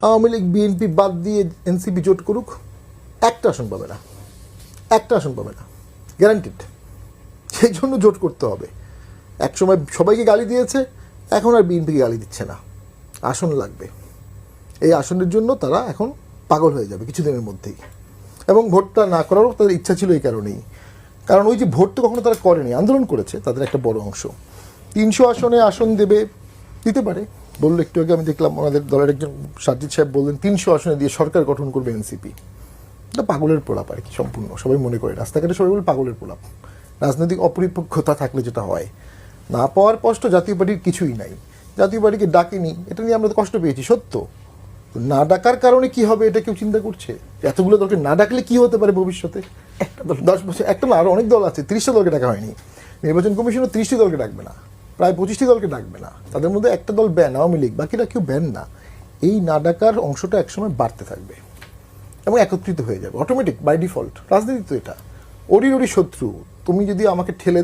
Awami League BNP বাদ দিয়ে NCP জোট করুক, একটা আসন পাবে না, একটা আসন পাবে না, গ্যারান্টিড। সেই জন্য জোট করতে হবে। একসময় সবাইকে গালি দিয়েছে, এখন আর বিএনপিকে গালি দিচ্ছে না। আসন লাগবে, এই আসনের জন্য তারা এখন পাগল হয়ে যাবে কিছুদিনের মধ্যেই। এবং ভোটটা না করারও তাদের ইচ্ছা ছিল এই কারণেই, কারণ ওই যে ভোটটা কখনো তারা করেনি, আন্দোলন করেছে তাদের একটা বড় অংশ। 300 আসনে আসন দেবে, দিতে পারে বললো। একটু আগে আমি দেখলাম ওনাদের দলের একজন সাজ্জিদ সাহেব বললেন 300 আসনে দিয়ে সরকার গঠন করবে এনসিপি। এটা পাগলের প্রলাপ আর কি, সম্পূর্ণ। সবাই মনে করে রাস্তাঘাটে সবাই বলে পাগলের প্রলাপ। রাজনৈতিক অপরিপক্কতা থাকলে যেটা হয়, না পাওয়ার কষ্ট জাতীয় পার্টির কিছুই নাই। জাতীয় পার্টিকে ডাকেনি, এটা নিয়ে আমরা তো কষ্ট পেয়েছি, সত্য। না ডাকার কারণে কি হবে এটা কেউ চিন্তা করছে? এতগুলো দলকে না ডাকলে কি হতে পারে ভবিষ্যতে? একটা দল 10 বছর, একটা না আরও অনেক দল আছে, 30টা দলকে ডাকা হয়নি। নির্বাচন কমিশনও 30টি দলকে ডাকবে না, প্রায় 25টি দলকে ডাকবে না। তাদের মধ্যে একটা দল ব্যান, আওয়ামী লীগ, বাকিরা কেউ ব্যান না। এই না ডাকার অংশটা একসময় বাড়তে থাকবে এবং একত্রিত হয়ে যাবে অটোমেটিক, বাই ডিফল্ট। রাজনীতি তো এটা, ওরি শত্রু। তুমি যদি আমাকে ঠেলে